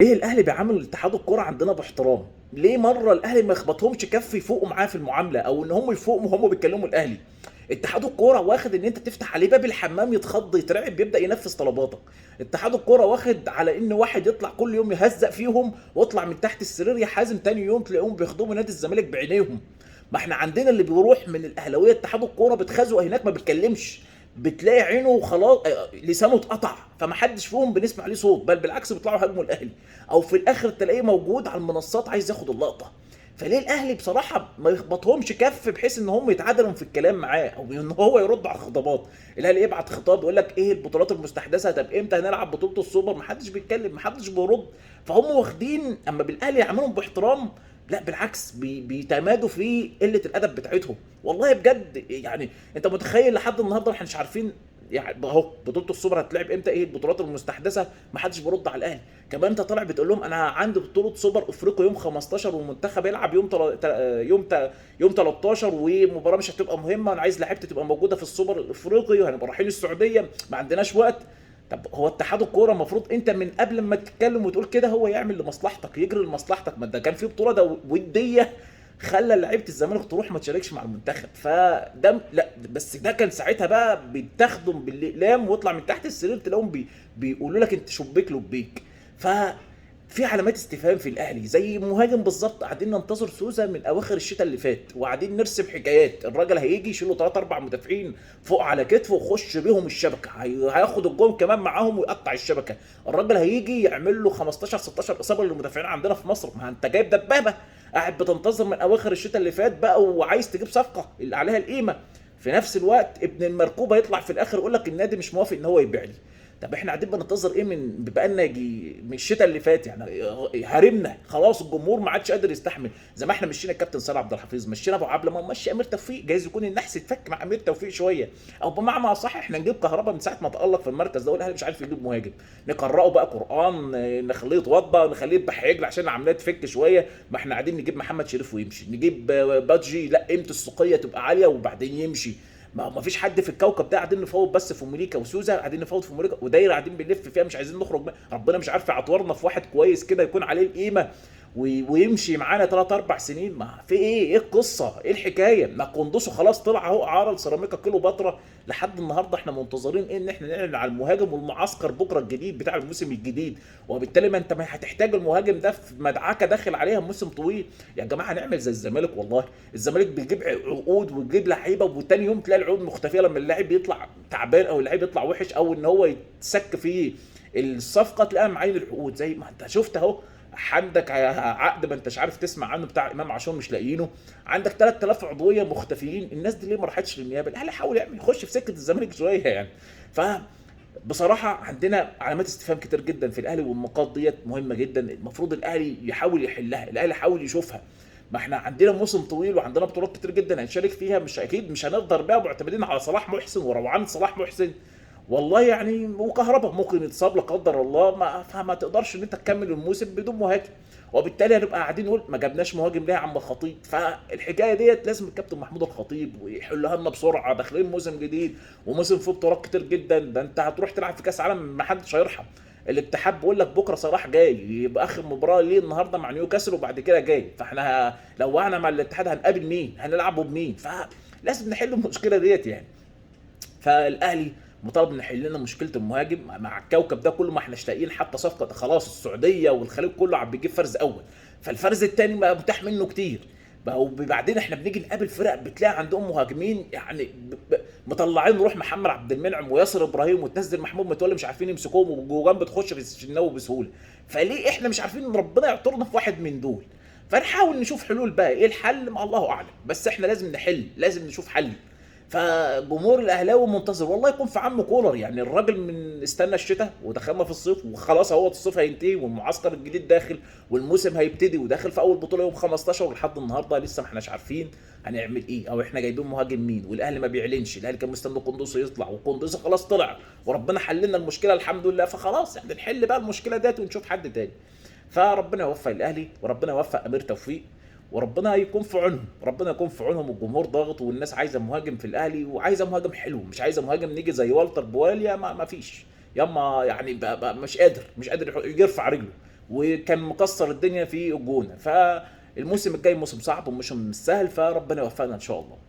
ليه الاهلي بيعامل اتحاد الكوره عندنا باحترام؟ ليه مره الاهلي ما يخبطهمش كف يفوقوا معاه في المعامله، او ان هم يفوقوا وهم بيكلموا الاهلي؟ اتحاد الكوره واخد ان انت تفتح عليه باب الحمام يتخض يترعب بيبدا ينفذ طلباتك. اتحاد الكوره واخد على ان واحد يطلع كل يوم يهزق فيهم واطلع من تحت السرير يا حازم تاني يوم تلاقيهم بيخدموا نادي الزمالك بعينيهم. ما احنا عندنا اللي بيروح من الاهلاويه اتحاد الكوره بتخزق هناك ما بيتكلمش، بتلاقي عينه خلاص لسانه اتقطع، فمحدش فيهم بنسمع ليه صوت، بل بالعكس بيطلعوا هاجموا الاهلي، او في الاخر تلاقيه موجود على المنصات عايز ياخد اللقطه. فليه الاهلي بصراحه ما يخبطهمش كف بحيث ان هم يتعادلوا في الكلام معاه، او ان هو يرد على الخطابات؟ الاهلي يبعت خطاب يقول لك ايه البطولات المستحدثه، طب امتى هنلعب بطوله السوبر؟ محدش بيتكلم، محدش بيرد. فهم واخدين اما بالاهلي يعملهم باحترام، لا بالعكس بيتمادوا في قله الادب بتاعتهم. والله بجد يعني انت متخيل لحد النهارده احنا مش عارفين يعني اهو بطوله السوبر هتلعب امتى، ايه البطولات المستحدثه؟ ما حدش بيرد على الاهلي. كمان انت طالع بتقول لهم انا عندي بطوله سوبر افريقيا يوم 15 والمنتخب يلعب يوم 13، ومباراه مش هتبقى مهمه، انا عايز لعيبتي تبقى موجوده في السوبر الافريقي وهنبقى رايحين السعوديه، ما عندناش وقت. طب هو اتحاد الكوره المفروض انت من قبل ما تتكلم وتقول كده هو يعمل لمصلحتك، يجري لمصلحتك. ما ده كان في بطوله وديه خلى لعيبه الزمالك تروح ما تشاركش مع المنتخب، فده لا بس ده كان ساعتها بقى بيتاخدوا بالاقلام ويطلع من تحت السرير تلاقيهم بيقولوا لك انت شبيك لبيك. ف في علامات استفهام في الاهلي زي مهاجم بالظبط، قاعدين ننتظر سوزا من اواخر الشتاء اللي فات، وقاعدين نرسم حكايات الراجل هيجي يشيله 3 4 مدافعين فوق على كتفه ويخش بيهم الشبكه، هياخد الجون كمان معاهم ويقطع الشبكه. الراجل هيجي يعمل له 15 16 اصابه للمدافعين عندنا في مصر. ما انت جايب دبابه قاعد بتنتظر من اواخر الشتاء اللي فات بقى وعايز تجيب صفقه اللي عليها القيمه. في نفس الوقت ابن المركوبه يطلع في الاخر يقول لك النادي مش موافق ان هو يبيع لي. طب احنا قاعدين بننتظر ايه من بقالنا يجي من الشتاء اللي فات يعني؟ هرمنا خلاص، الجمهور ما عادش قادر يستحمل. زي ما احنا مشينا الكابتن سيد عبد الحفيظ، مشينا ابو عبله، ما مشي امير توفيق، جايز يكون النحس اتفك مع امير توفيق شويه. او بمعنى اصح احنا نجيب كهربا من ساعه ما تالق في المركز ده والاهلي مش عارف يجيب مهاجم، نقراه بقى قران، نخليه يتوضى، نخليه يذبح عجل عشان العمليه تفك شويه. ما احنا قاعدين نجيب محمد شريف ويمشي، نجيب بادجي لا قيمه السوقيه تبقى عاليه وبعدين يمشي. ما فيش حد في الكوكب ده، قاعدين نفوض بس في امريكا وسوزا، قاعدين نفوض في امريكا ودايره قاعدين بنلف فيها مش عايزين نخرج بقى. ربنا مش عارف يعطورنا في واحد كويس كده يكون عليه القيمه ويمشي معانا 3 4 سنين. ما في ايه القصه؟ ايه الحكايه؟ ما قندوسه خلاص طلع اهو اعاره لسيراميكا كيلو باترا، لحد النهارده احنا منتظرين ايه؟ ان احنا نعلن على المهاجم والمعسكر بكره الجديد بتاع الموسم الجديد. وبالتالي ما انت ما هتحتاج المهاجم ده في مدعكه داخل عليها موسم طويل. يا جماعه هنعمل زي الزمالك والله. الزمالك بيجيب عقود ويجيب لعيبه وتاني يوم تلاقي العقود مختفيه لما اللاعب يطلع تعبان او اللاعب يطلع وحش او ان هو يتسك فيه الصفقه تلاقيها معين العقود. زي ما انت شفت اهو، عندك عقد ما انتش عارف تسمع عنه بتاع امام عاشور مش لاقيينه، عندك 3000 عضويه مختفيين. الناس دي ليه ما راحتش للنيابه؟ الاهلي حاول يعمل يخش في سكه الزمالك شويه يعني. ف بصراحه عندنا علامات استفهام كتير جدا في الاهلي، والنقاط ديت مهمه جدا المفروض الاهلي يحاول يحلها، الاهلي يحاول يشوفها. ما احنا عندنا موسم طويل وعندنا بطولات كتير جدا هنشارك فيها، مش اكيد مش هنقدر بقى معتمدين على صلاح محسن وروعان صلاح محسن. والله يعني وكهربا ممكن يتصاب لا قدر الله، فما تقدرش ان انت تكمل الموسم بدون مهاجم. وبالتالي هنبقى قاعدين نقول ما جبناش مهاجم ليه يا عم الخطيب؟ فالحكايه ديت لازم الكابتن محمود الخطيب ويحلها لنا بسرعه، داخلين موسم جديد وموسم فيه بطولات كتير جدا. ده انت هتروح تلعب في كاس عالم ما حدش هيرحم. الاتحاد بيقول لك بكره صلاح جاي، يبقى اخر مباراه ليه النهارده مع نيوكاسل وبعد كده جاي، فاحنا لو وقعنا مع الاتحاد هنقابل مين؟ هنلعبه بمين؟ فلازم نحل المشكله ديت يعني. فالاهلي مطالب نحل لنا مشكله المهاجم مع الكوكب ده كله. ما احناش لاقيين حتى صفقه، خلاص السعوديه والخليج كله عم بيجيب فرز اول، فالفرز الثاني بقى متاح منه كتير بقى. وبعدين احنا بنيجي نقابل فرق بتلاقي عندهم مهاجمين يعني مطلعين روح محمد عبد المنعم وياسر ابراهيم وتنزل محمود متولي مش عارفين يمسكوهم، وجوجان بتخش في الشناوي بسهوله. فليه احنا مش عارفين ربنا يعطرنا في واحد من دول؟ فنحاول نشوف حلول بقى، ايه الحل؟ ما الله اعلم، بس احنا لازم نحل، لازم نشوف حل. فجمهور الاهلاوي منتظر والله يكون في عم كولر. يعني الراجل من استنى الشتاء ودخلنا في الصيف وخلاص اهو الصيف هينتهي والمعسكر الجديد داخل والموسم هيبتدي وداخل في اول بطوله يوم 15، ولحد النهارده لسه ما احناش عارفين هنعمل ايه او احنا جايبين مهاجم مين. والاهلي ما بيعلنش، الاهلي كان مستني قندوسي يطلع وقندوسي خلاص طلع وربنا حل لنا المشكله الحمد لله. فخلاص يعني نحل بقى المشكله ديت ونشوف حد تاني. فربنا يوفق الاهلي وربنا يوفق امير توفيق وربنا يكون في عونهم، ربنا يكون في عونهم. الجمهور ضاغط والناس عايزه مهاجم في الاهلي وعايزه مهاجم حلو، مش عايزه مهاجم نيجي زي والتر بواليا ما فيش ياما يعني بقى مش قادر يرفع رجله. وكان مكسر الدنيا في الجونه. فالموسم الجاي موسم صعب ومش سهل، فربنا يوفقنا ان شاء الله.